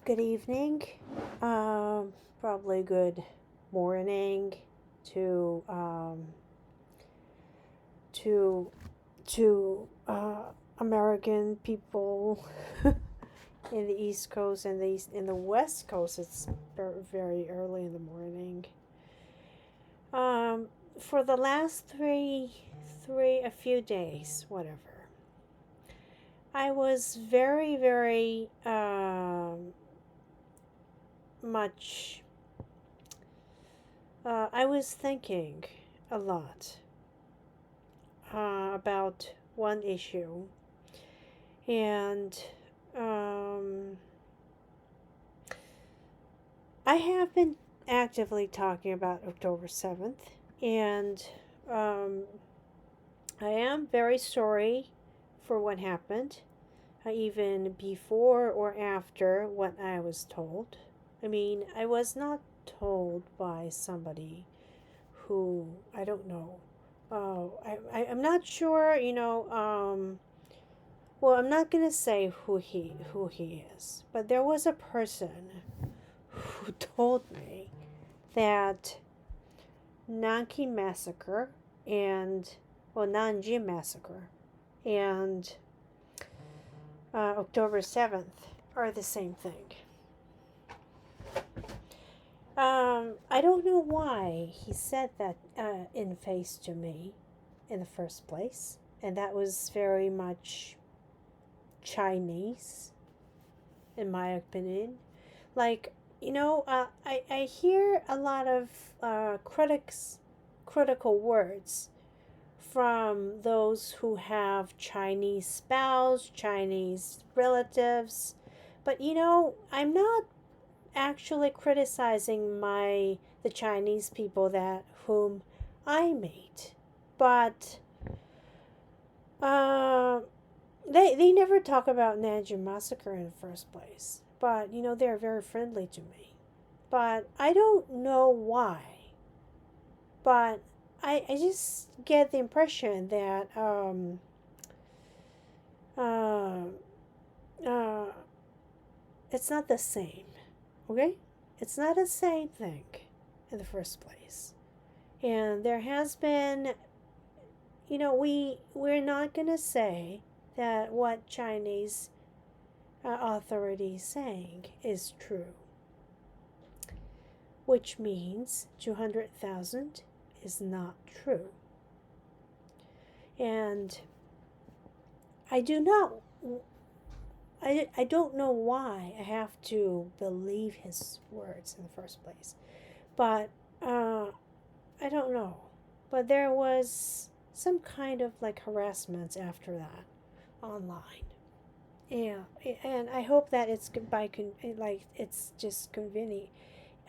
Good evening, probably good morning to to American people in the East Coast and in the West Coast. It's very early in the morning. Um, for the last a few days, whatever. I was very much. I was thinking a lot about one issue, and um, I have been actively talking about October 7th, and um, I am very sorry for what happened, even before or after what I was told. I mean, I was not told by somebody who I don't know. I'm not sure. Well, I'm not gonna say who he is, but there was a person who told me that Nanki massacre and Nanjing massacre and October 7th are the same thing. I don't know why he said that in face to me in the first place, and that was very much Chinese, in my opinion. Like, I hear a lot of critical words from those who have Chinese spouse, Chinese relatives, but I'm not actually criticizing the Chinese people that whom I meet, but uh, they never talk about Nanjing massacre in the first place. But they're very friendly to me. But I don't know why. But I just get the impression that uh, uh, it's not the same. Okay? It's not the same thing in the first place. And there has been, we're not going to say that what Chinese authorities saying is true, which means 200,000 is not true. And I do not I don't know why I have to believe his words in the first place. But I don't know. But there was some kind of like harassment after that online. Yeah, and I hope that it's it's just convenient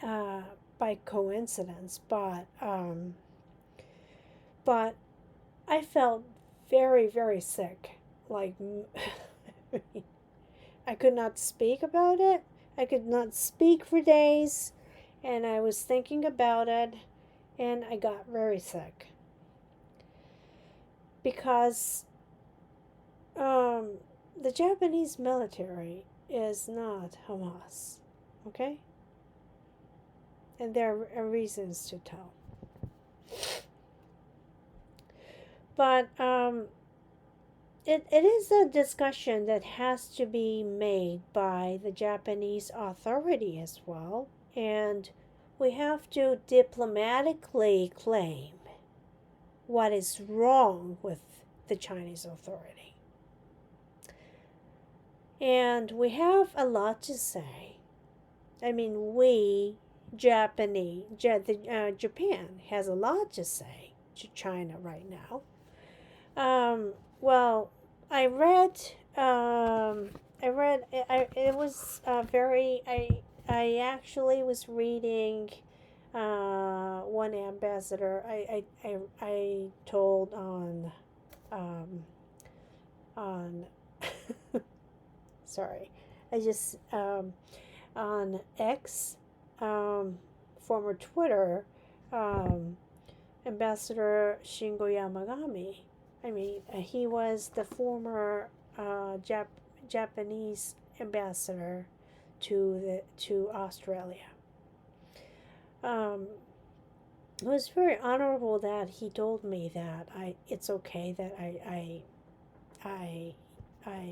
uh, by coincidence, but I felt very sick. Like I could not speak about it. I could not speak for days, and I was thinking about it, and I got very sick because the Japanese military is not Hamas, okay? And there are reasons to tell. But it is a discussion that has to be made by the Japanese authority as well. And we have to diplomatically claim what is wrong with the Chinese authority. And we have a lot to say. I mean, Japan has a lot to say to China right now. Well, I read, it was I actually was reading one ambassador I told on sorry, I just on X, former Twitter, Ambassador Shingo Yamagami. I mean, he was the former Japanese ambassador to Australia. It was very honorable that he told me that it's okay that I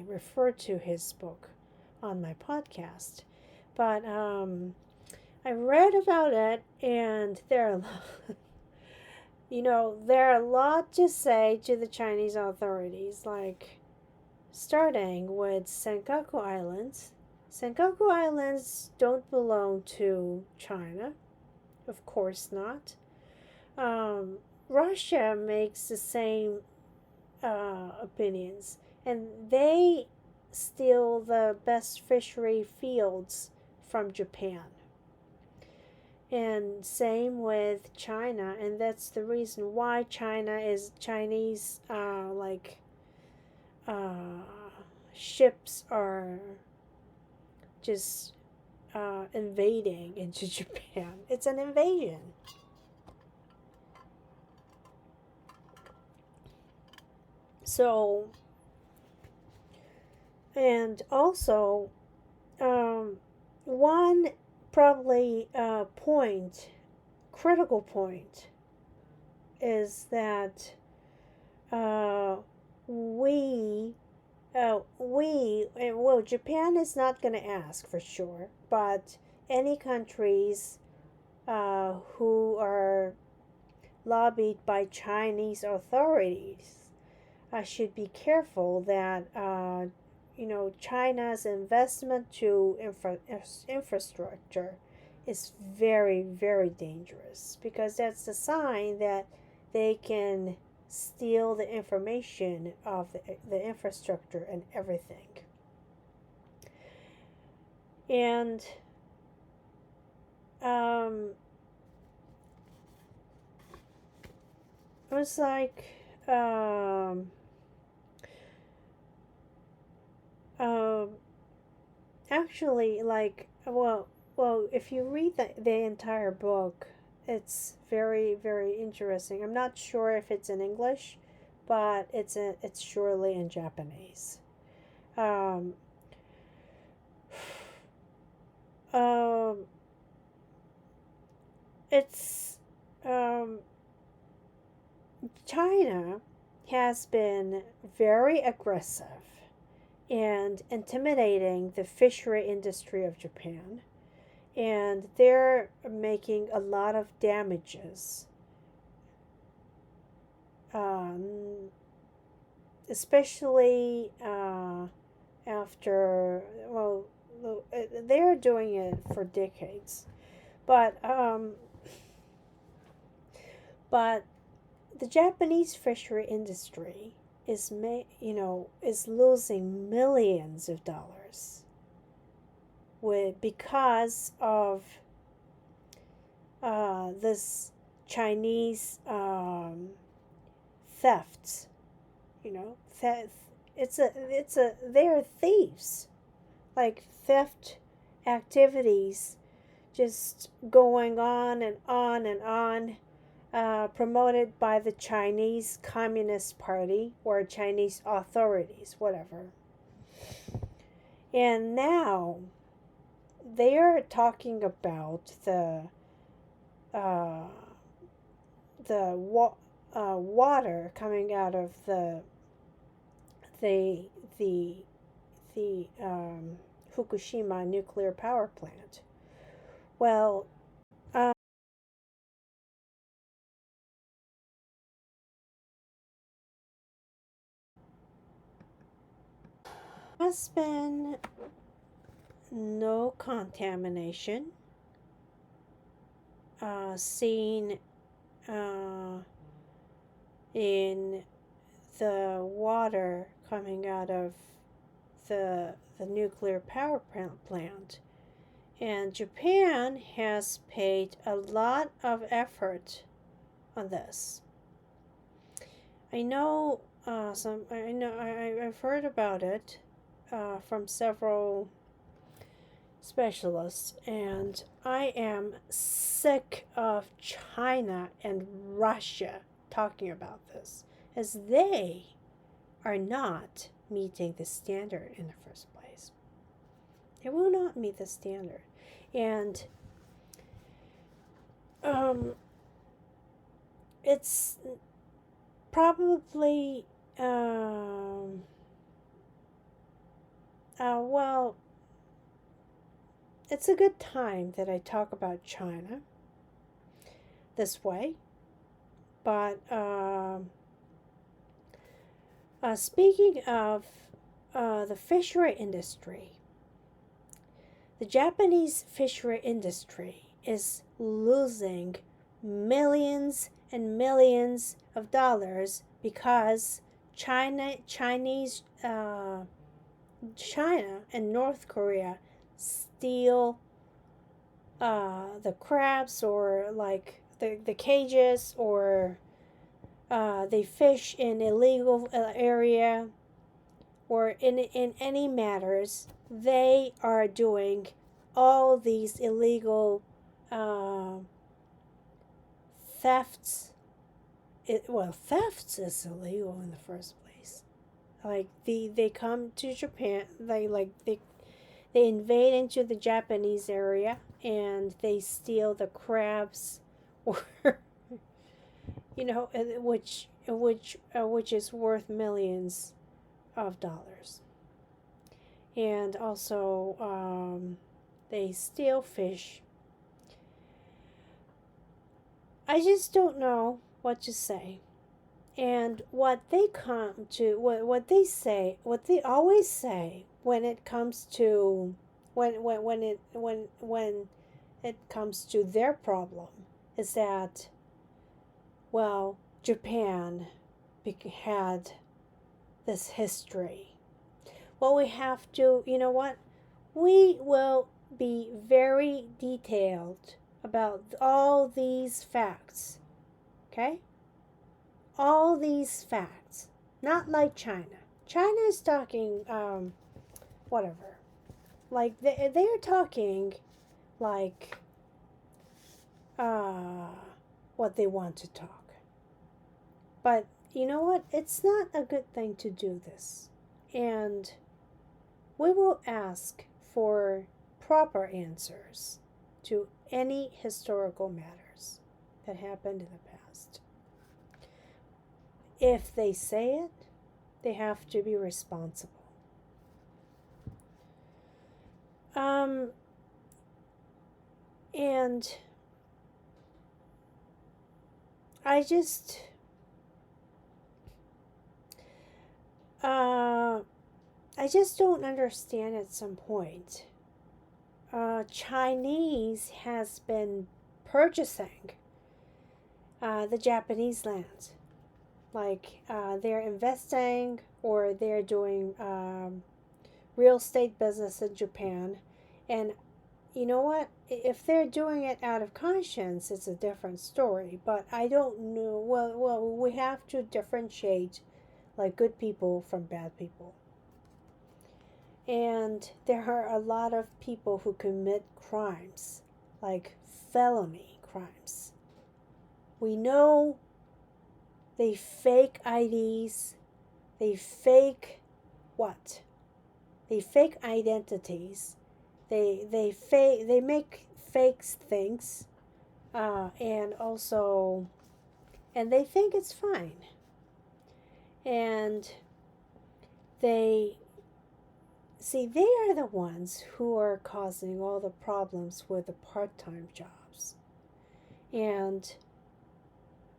refer to his book on my podcast, but I read about it, and there are a lot to say to the Chinese authorities, like starting with Senkaku Islands. Senkaku Islands don't belong to China, of course not. Russia makes the same opinions, and they steal the best fishery fields from Japan. And same with China, and that's the reason why Chinese ships are just invading into Japan. It's an invasion. So, and also, one probably critical point, is that Japan is not going to ask for sure, but any countries who are lobbied by Chinese authorities should be careful that China's investment to infrastructure is very, very dangerous, because that's a sign that they can steal the information of the infrastructure and everything. And it was like actually, like, well, if you read the entire book, it's very, very interesting. I'm not sure if it's in English, but it's surely in Japanese. Um, it's China has been very aggressive and intimidating the fishery industry of Japan, and they're making a lot of damages, especially after, well, they're doing it for decades, but the Japanese fishery industry is losing millions of dollars because of this Chinese thefts. They're thieves, like theft activities, just going on and on and on. Promoted by the Chinese Communist Party or Chinese authorities, whatever. And now they are talking about the water coming out of the Fukushima nuclear power plant. Well, has been no contamination seen in the water coming out of the nuclear power plant. And Japan has paid a lot of effort on this. I've heard about it from several specialists, and I am sick of China and Russia talking about this, as they are not meeting the standard in the first place. It will not meet the standard. And it's probably, well, it's a good time that I talk about China this way. But speaking of the fishery industry, the Japanese fishery industry is losing millions and millions of dollars because China and North Korea steal the crabs, or like the cages, or they fish in illegal area, or in any matters. They are doing all these illegal thefts. Thefts is illegal in the first place. Like they come to Japan, they invade into the Japanese area and they steal the crabs, or which is worth millions of dollars. And also they steal fish. I just don't know what to say. And what they come to, what they say, what they always say when it comes to when it comes to their problem is that, well, Japan had this history. Well, we have to, we will be very detailed about all these facts. Okay? All these facts. Not like China. China is talking, whatever. Like, they're talking like what they want to talk. But you know what? It's not a good thing to do this. And we will ask for proper answers to any historical matters that happened in the past. If they say it, they have to be responsible. And I just don't understand at some point. Chinese has been purchasing the Japanese land. Like they're investing, or they're doing real estate business in Japan. And you know what? If they're doing it out of conscience, it's a different story. But I don't know. Well, we have to differentiate like good people from bad people. And there are a lot of people who commit crimes, like felony crimes. We know they fake IDs, they fake what? They fake identities. They make fake things, and they think it's fine. And they are the ones who are causing all the problems with the part-time jobs. And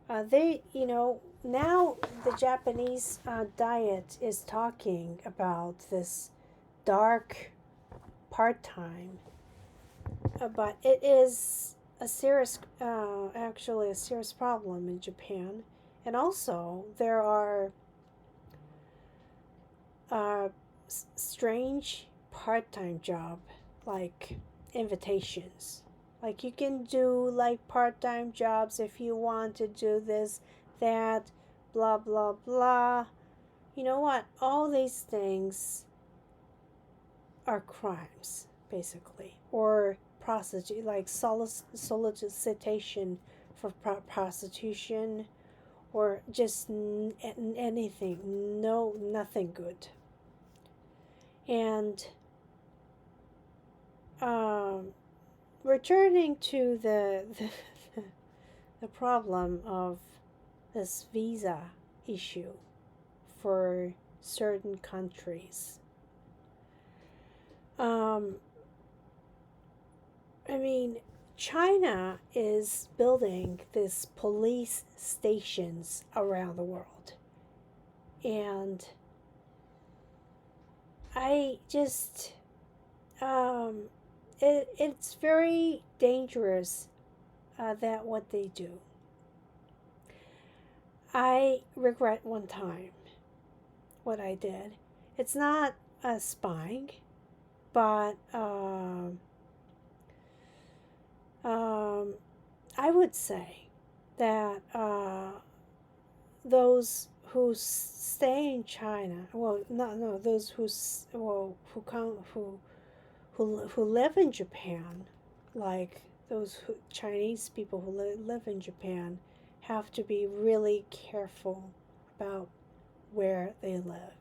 now the Japanese diet is talking about this dark part-time, but it is a serious, actually a serious problem in Japan. And also there are strange part-time job, like invitations. Like you can do like part-time jobs if you want to do this, that, blah, blah, blah. You know what? All these things are crimes, basically. Or prostitute, like solicitation for prostitution, or just anything. Nothing good. And returning to the problem of this visa issue for certain countries. I mean, China is building these police stations around the world. And I just, it's very dangerous that what they do. I regret one time what I did. It's not spying, but I would say that those who stay in China, well, no, those who live in Japan, like those Chinese people who live in Japan, have to be really careful about where they live,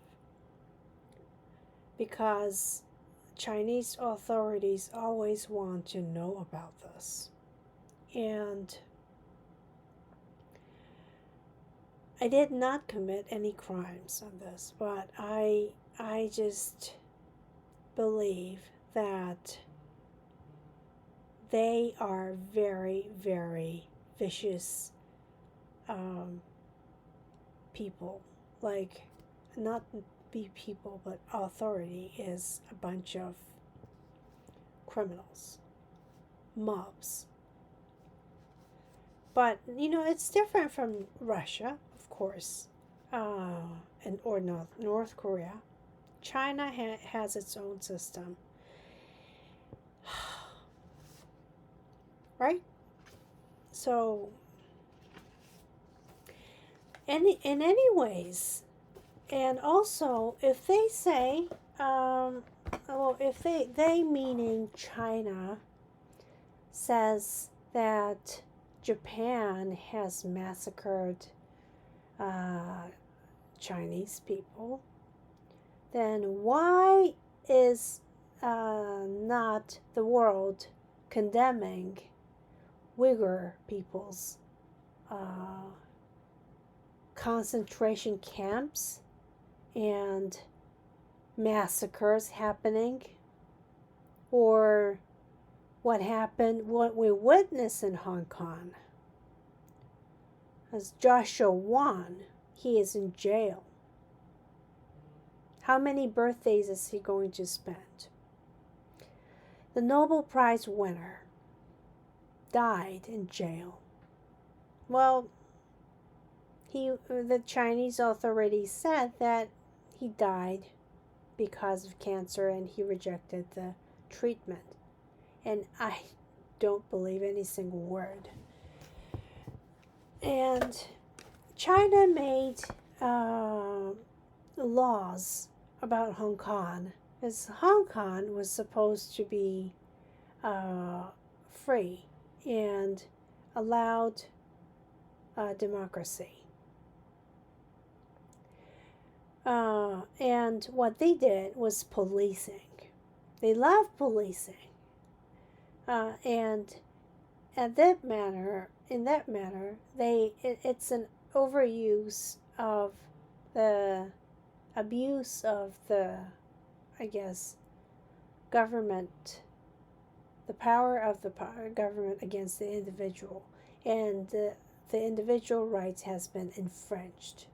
because Chinese authorities always want to know about this. And I did not commit any crimes on this, but I just believe that they are very, very vicious people. Like, not be people, but authority is a bunch of criminals, mobs. But, it's different from Russia, of course, or North Korea. China has its own system. Right? So, in any ways, and also, if they say, if they meaning China, says that Japan has massacred Chinese people, then why is not the world condemning Uyghur people's concentration camps and massacres happening? Or what we witness in Hong Kong? As Joshua Wong, he is in jail. How many birthdays is he going to spend? The Nobel Prize winner died in jail. Well, the Chinese authorities said that he died because of cancer and he rejected the treatment. And I don't believe any single word. And China made laws about Hong Kong, as Hong Kong was supposed to be free and allowed democracy. And what they did was policing. They love policing. And in that manner, it's an overuse of the abuse of the, I guess, government, the power of the government against the individual, and the individual rights has been infringed,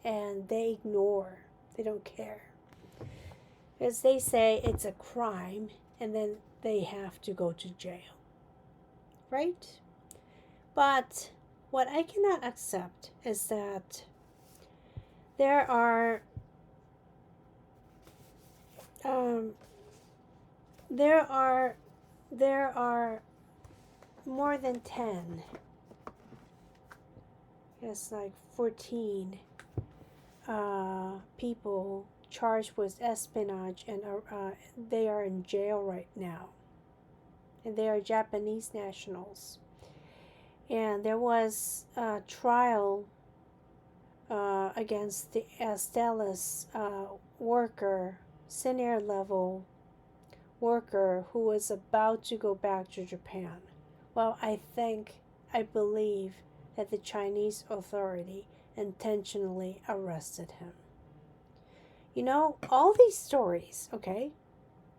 and they don't care, as they say it's a crime, and then they have to go to jail, right? But what I cannot accept is that there are more than 10, it's like 14 people charged with espionage, and they are in jail right now, and they are Japanese nationals. And there was a trial against the Astellas worker, senior level worker who was about to go back to Japan. Well, I believe that the Chinese authority intentionally arrested him. You know, all these stories, okay?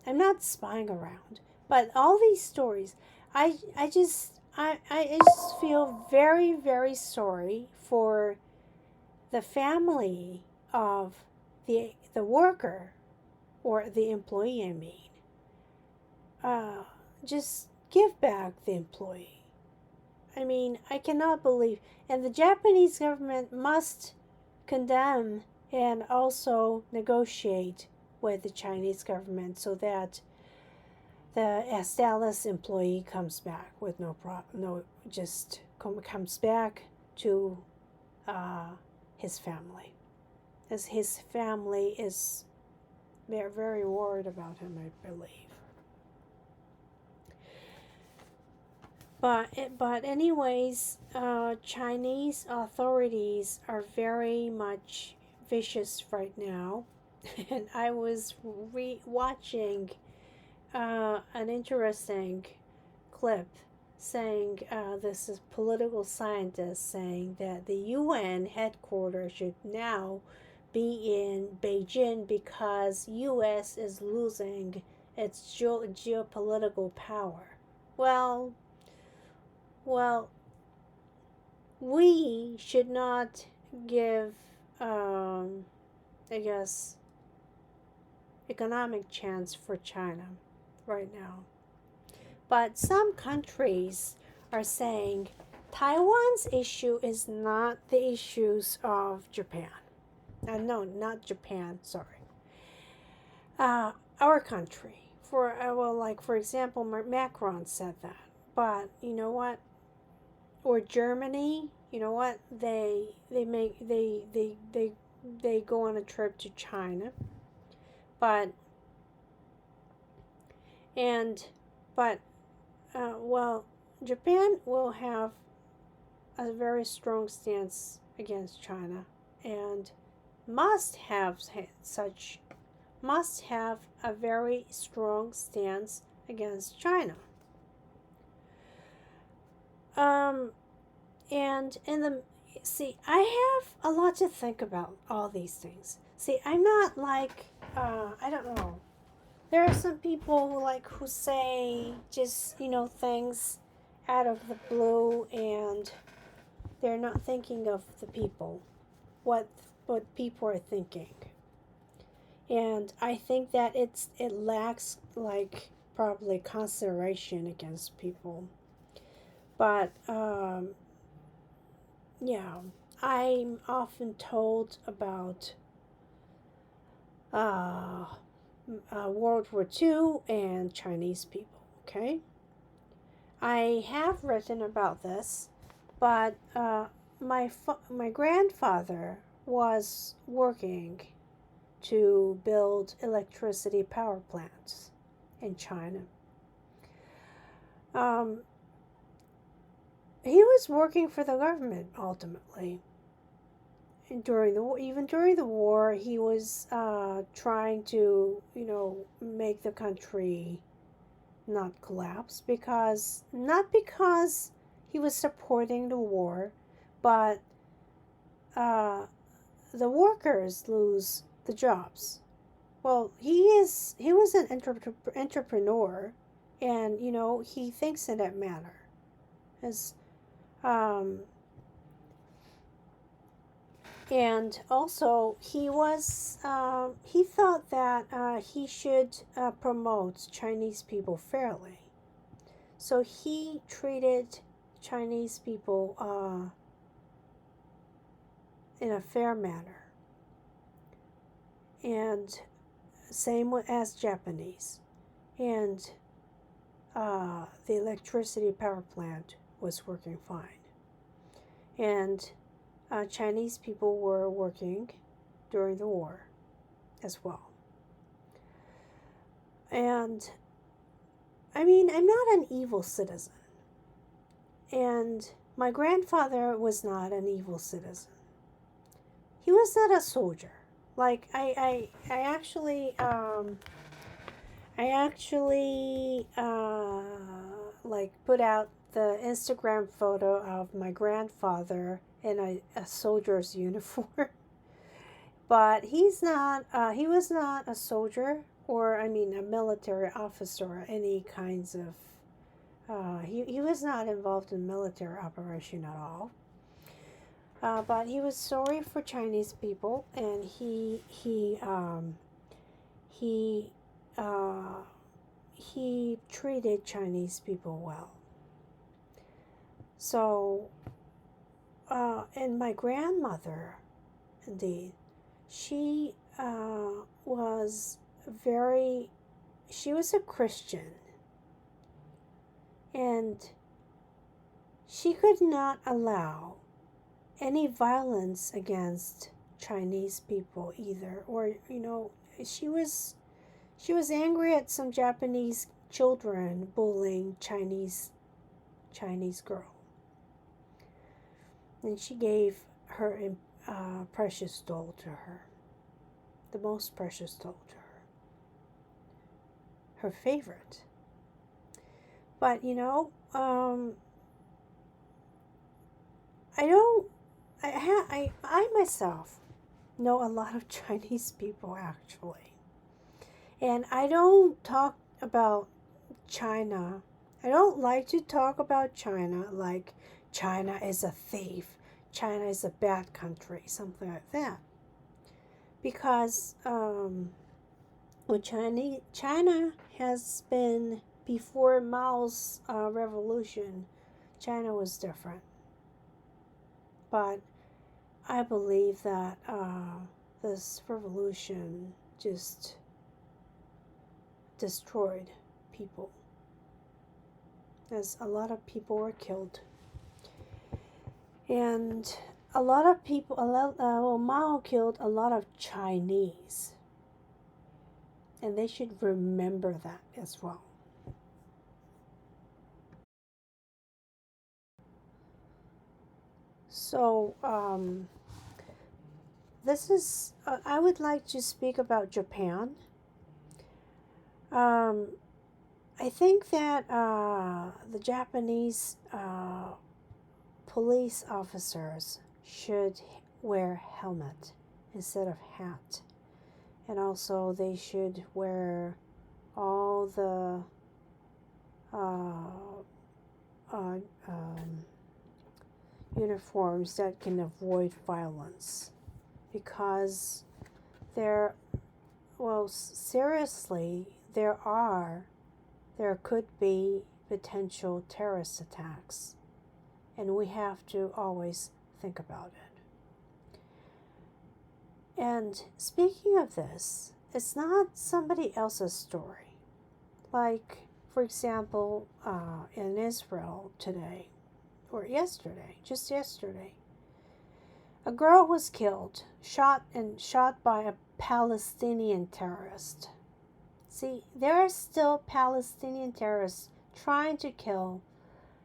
I'm not spying around, but all these stories, I just feel very, very sorry for the family of the worker or the employee, I mean. Just give back the employee. I mean, I cannot believe, and the Japanese government must condemn and also negotiate with the Chinese government so that the Astalis employee comes back with comes back to his family, as his family is they're very worried about him, I believe. But anyways, Chinese authorities are very much vicious right now, and I was watching an interesting clip saying this is political scientists saying that the UN headquarters should now be in Beijing because US is losing its geopolitical power. Well, we should not give, I guess, economic chance for China right now. But some countries are saying Taiwan's issue is not the issues of Japan. No, not Japan, sorry. Our country. For example, Macron said that. But you know what? Or Germany, you know what? They go on a trip to China. But Japan will have a very strong stance against China and must have a very strong stance against China. I have a lot to think about all these things. See, I'm not like, I don't know. There are some people who say just, things out of the blue, and they're not thinking of the people, what people are thinking. And I think that it lacks probably consideration against people. But yeah, I'm often told about World War II and Chinese people, okay? I have written about this, but my grandfather was working to build electricity power plants in China. He was working for the government ultimately. And even during the war, he was trying to, make the country not collapse not because he was supporting the war, but the workers lose the jobs. Well, he was an entrepreneur, and he thinks in that manner. And also he thought that he should promote Chinese people fairly. So he treated Chinese people in a fair manner. And same as Japanese. And the electricity power plant was working fine. And Chinese people were working during the war as well. And I mean, I'm not an evil citizen. And my grandfather was not an evil citizen. He was not a soldier. I actually I actually like put out the Instagram photo of my grandfather in a soldier's uniform. But he's not, he was not a soldier, or I mean a military officer or any kinds of, he was not involved in military operation at all. But he was sorry for Chinese people, and he uh, he treated Chinese people well. So, and my grandmother, indeed, she was very, she was a Christian, and she could not allow any violence against Chinese people either. Or, you know, she was angry at some Japanese children bullying Chinese girl, and she gave her precious doll to her, the most precious doll to her favorite. But you know, I myself know a lot of Chinese people actually, and I don't talk about China. I don't like to talk about China like China is a thief, China is a bad country, something like that. Because well, China has been, before Mao's revolution, China was different. But I believe that this revolution just destroyed people, as a lot of people were killed. And a lot of people, well, Mao killed a lot of Chinese. And they should remember that as well. So, this is, I would like to speak about Japan. I think that the Japanese police officers should wear helmet instead of hat. And also they should wear all the uniforms that can avoid violence, because seriously, there could be potential terrorist attacks, and we have to always think about it. And speaking of this, it's not somebody else's story. Like, for example, in Israel today, or just yesterday, a girl was killed, shot by a Palestinian terrorist. See, there are still Palestinian terrorists trying to kill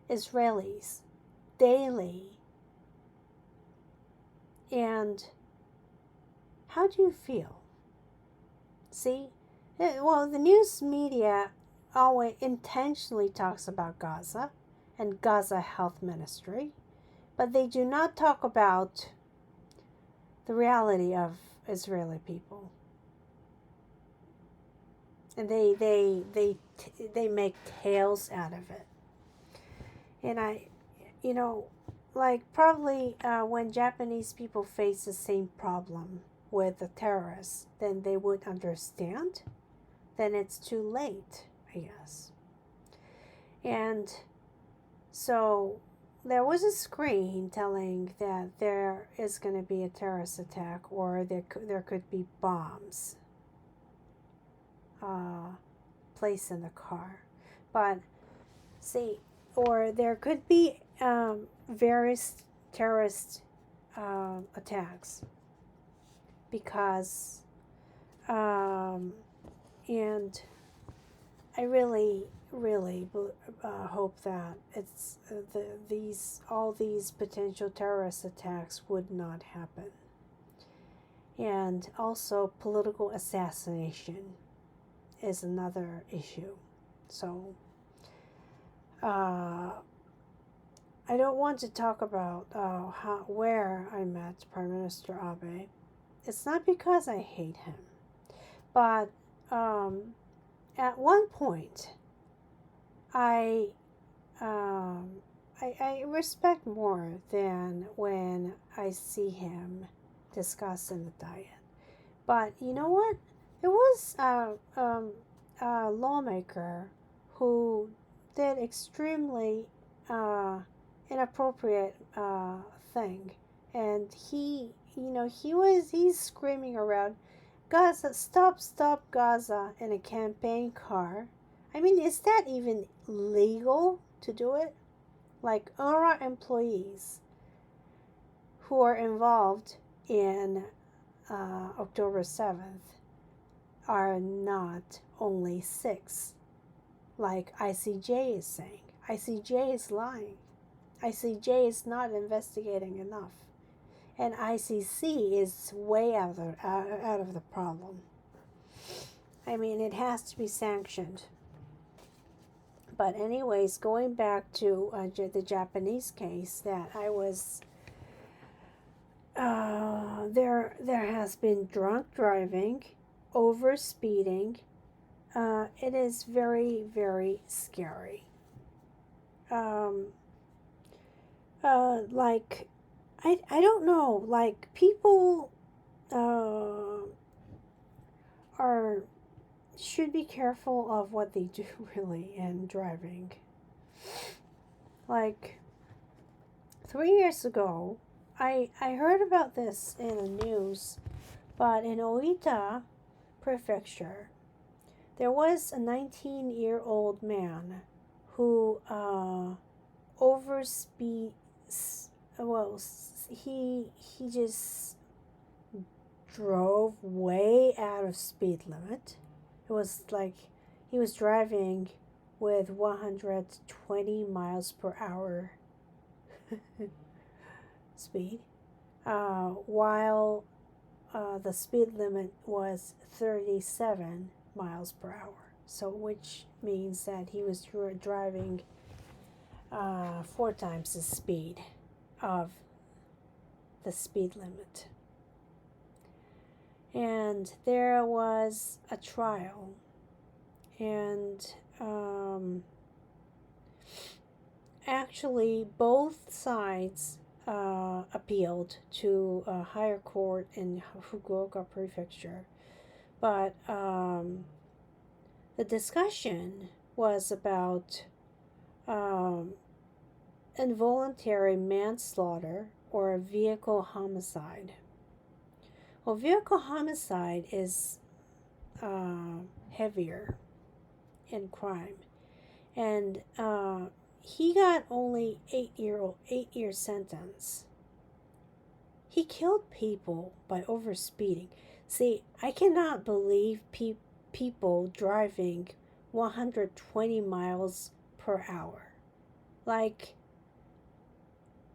Israelis daily. And how do you feel? See, well, the news media always intentionally talks about Gaza and Gaza Health Ministry, but they do not talk about the reality of Israeli people. And they make tales out of it. And you know, like probably when Japanese people face the same problem with the terrorists, then they would understand. Then it's too late, I guess. And so there was a screen telling that there is going to be a terrorist attack, or there could be bombs placed in the car. But see, or there could be various terrorist attacks, because and I really hope that it's all these potential terrorist attacks would not happen. And also political assassination is another issue. So I don't want to talk about where I met Prime Minister Abe. It's not because I hate him, but at one point, I respect more than when I see him discussing the diet. But you know what? There was a lawmaker who did extremely inappropriate thing, and he's screaming around, Gaza, stop Gaza, in a campaign car. I mean, is that even legal to do it? Like, UNRWA employees who are involved in October 7th are not only 6, like ICJ is saying. ICJ is lying. ICJ is not investigating enough. And ICC is way out of the problem. I mean, it has to be sanctioned. But anyways, going back to the Japanese case that I was, there has been drunk driving, over speeding. It is very, very scary. Like, I don't know, like, people should be careful of what they do really in driving. Like, 3 years ago, I heard about this in the news, but in Oita Prefecture, there was a 19-year-old man who overspeed. Well, he just drove way out of speed limit. It was like he was driving with 120 miles per hour speed, while the speed limit was 37 miles per hour. So, which means that he was driving 4 times the speed of the speed limit. And there was a trial, and actually both sides appealed to a higher court in Fukuoka Prefecture, but the discussion was about involuntary manslaughter or vehicle homicide. Well, vehicle homicide is heavier in crime, and he got only 8-year sentence. He killed people by overspeeding. See, I cannot believe people driving 120 miles per hour. Like,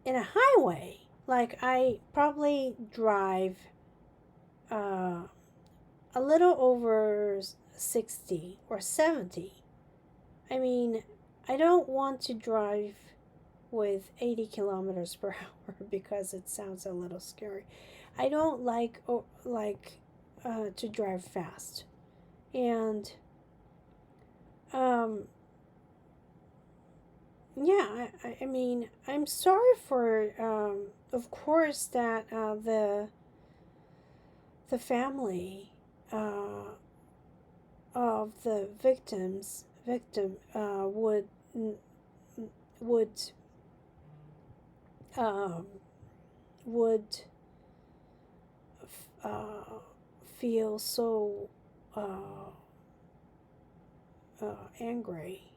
in a highway, like, I probably drive a little over 60 or 70. I mean, I don't want to drive with 80 kilometers per hour because it sounds a little scary. I don't like to drive fast. And yeah, I mean, I'm sorry for of course that the family of the victim would feel so angry.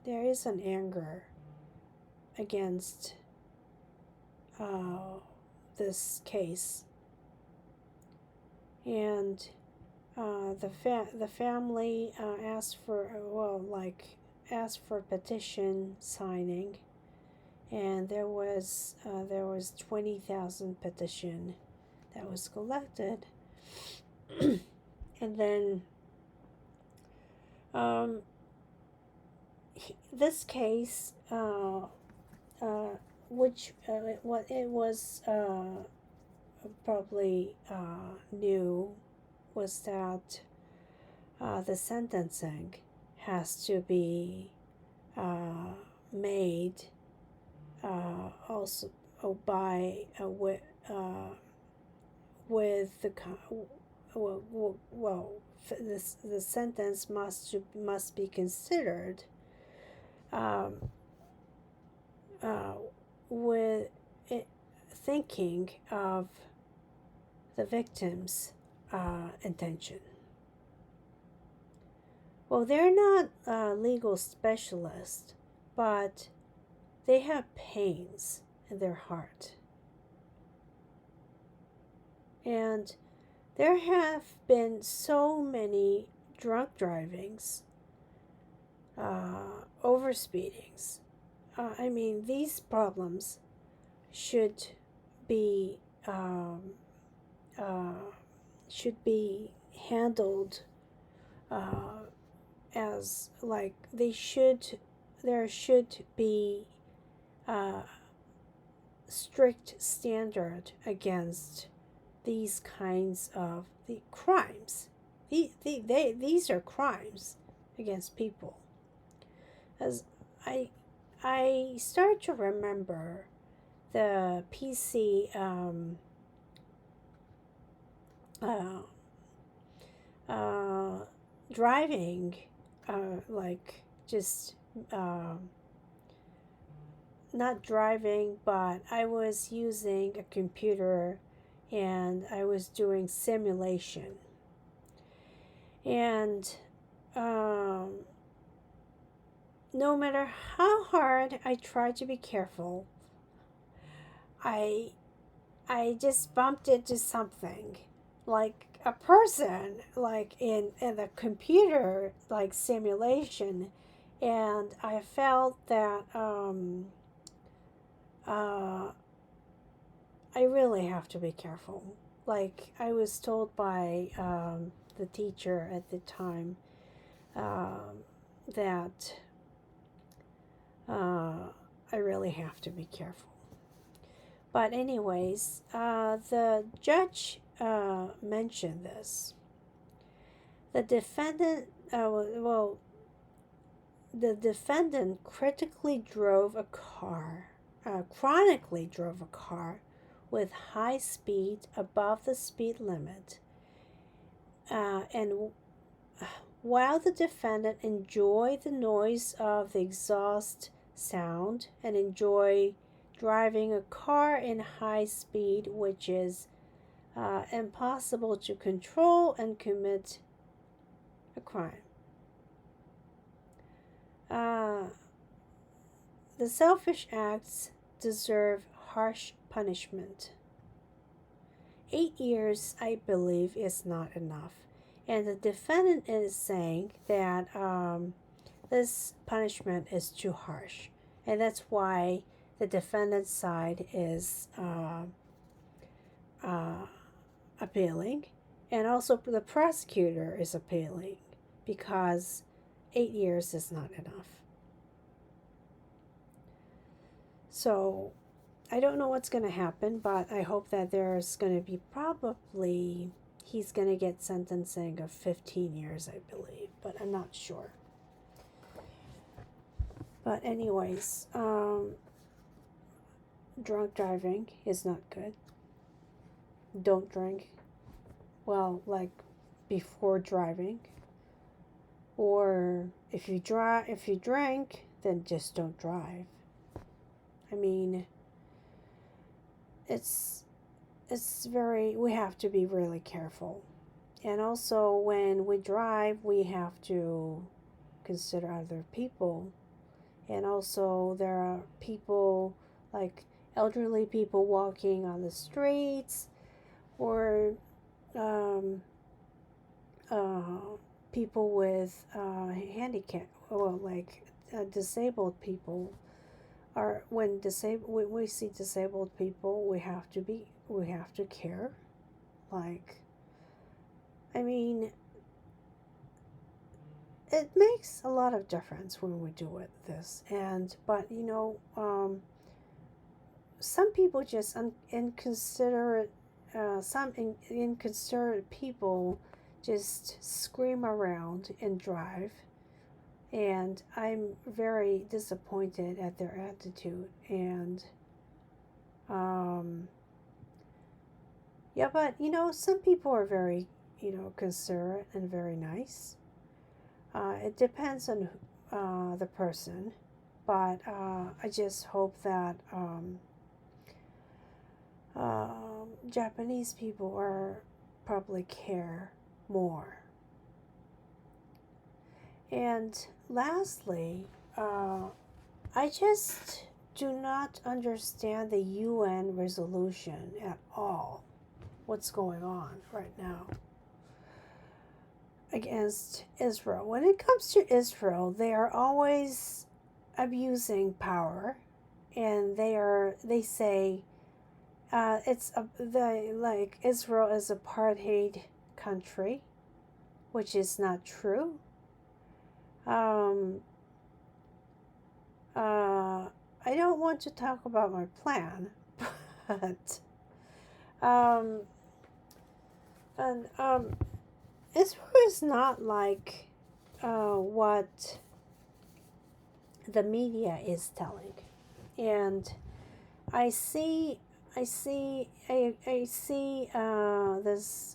There is an anger against this case, and the family asked for petition signing, and there was 20,000 petition that was collected, and then Um, this case, which what it was probably new, was that the sentencing has to be made also by with the the sentence must be considered with it, thinking of the victim's intention. Well, they're not legal specialists, but they have pains in their heart. And there have been so many drunk drivings, overspeedings. I mean, these problems should be uh, handled as like they should. There should be strict standard against these kinds of the crimes. These are crimes against people. As I start to remember the PC driving, like just not driving, but I was using a computer and I was doing simulation. And no matter how hard I tried to be careful, I just bumped into something, like a person, like in the computer, like simulation, and I felt that I really have to be careful. Like I was told by the teacher at the time that I really have to be careful. But anyways, the judge mentioned this. The defendant, the defendant chronically drove a car with high speed above the speed limit, and while the defendant enjoyed the noise of the exhaust sound and enjoy driving a car in high speed, which is impossible to control, and commit a crime. The selfish acts deserve harsh punishment. 8 years, I believe, is not enough. And the defendant is saying that this punishment is too harsh. And that's why the defendant's side is appealing. And also the prosecutor is appealing because 8 years is not enough. So I don't know what's going to happen, but I hope that there's going to be he's going to get sentencing of 15 years, I believe, but I'm not sure. But anyways, drunk driving is not good. Don't drink. Well, like before driving. Or if you drink, then just don't drive. I mean, we have to be really careful. And also when we drive, we have to consider other people. And also there are people, like elderly people walking on the streets, or people with handicap, or like disabled people. When we see disabled people, we have to care. Like, I mean, it makes a lot of difference when we do this. But some people just inconsiderate, inconsiderate people just scream around and drive, and I'm very disappointed at their attitude. And yeah, but some people are very considerate and very nice. It depends on the person, but I just hope that Japanese people are probably care more. And lastly, I just do not understand the UN resolution at all. What's going on right now against Israel? When it comes to Israel, they are always abusing power, and they say Israel is an apartheid country, which is not true. I don't want to talk about my plan, but Israel is not like what the media is telling, and I see this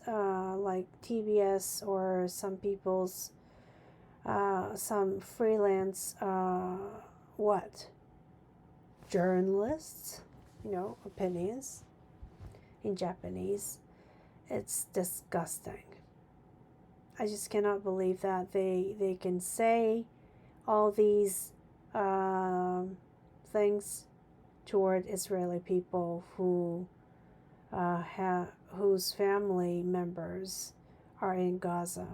like TBS or some people's some freelance journalists, opinions in Japanese. It's disgusting. I just cannot believe that they can say all these things toward Israeli people whose family members are in Gaza.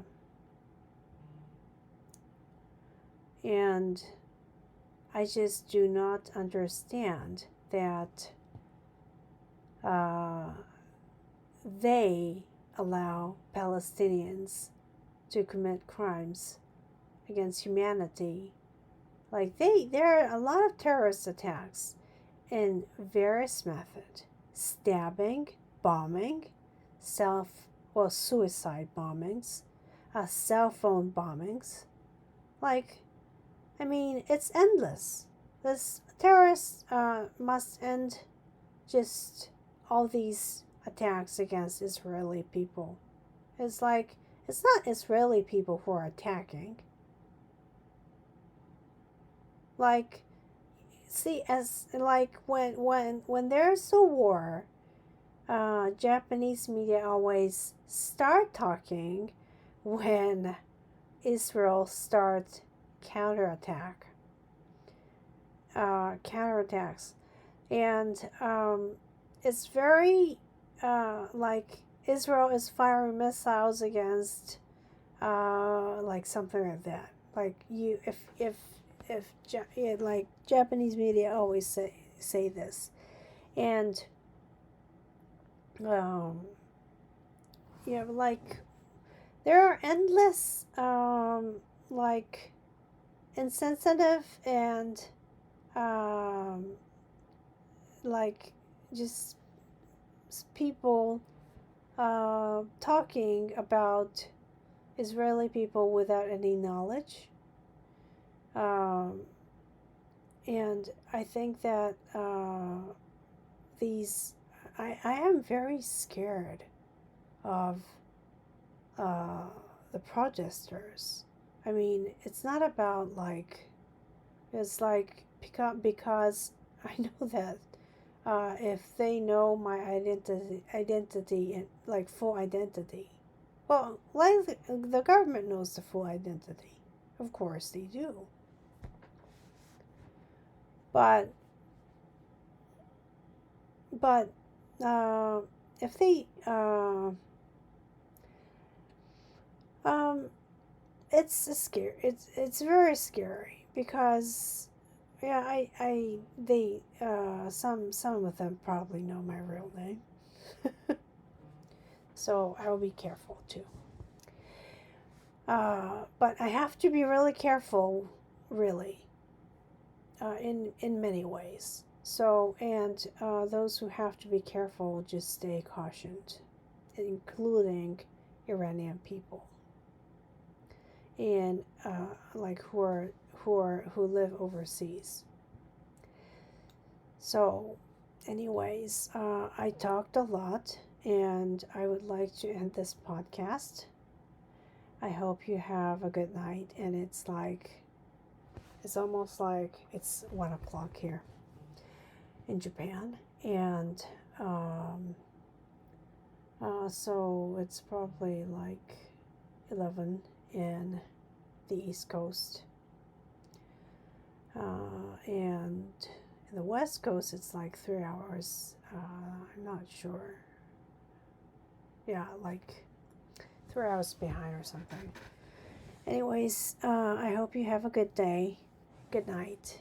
And I just do not understand that they allow Palestinians to commit crimes against humanity. Like there are a lot of terrorist attacks in various methods: stabbing, bombing, suicide bombings, cell phone bombings. It's endless. This terrorists must end just all these attacks against Israeli people. It's like it's not Israeli people who are attacking. When there's a war, Japanese media always start talking when Israel starts counterattacks, and it's very like Israel is firing missiles against something like that. Like Japanese media always say this, and there are endless insensitive and just people talking about Israeli people without any knowledge. And I think that I am very scared of the protesters. It's not about it's because I know that if they know my identity and full identity, well, the government knows the full identity. Of course they do. But if they it's scary. It's very scary because some of them probably know my real name. So I will be careful too. But I have to be really careful, really, in many ways. So, and those who have to be careful just stay cautioned, including Iranian people and like who live overseas. So, anyways, I talked a lot, and I would like to end this podcast. I hope you have a good night, and it's almost like it's 1 o'clock here in Japan, and so it's probably like 11 in the East Coast, and in the West Coast it's like 3 hours. I'm not sure. Yeah, like 3 hours behind or something. Anyways, I hope you have a good day. Good night.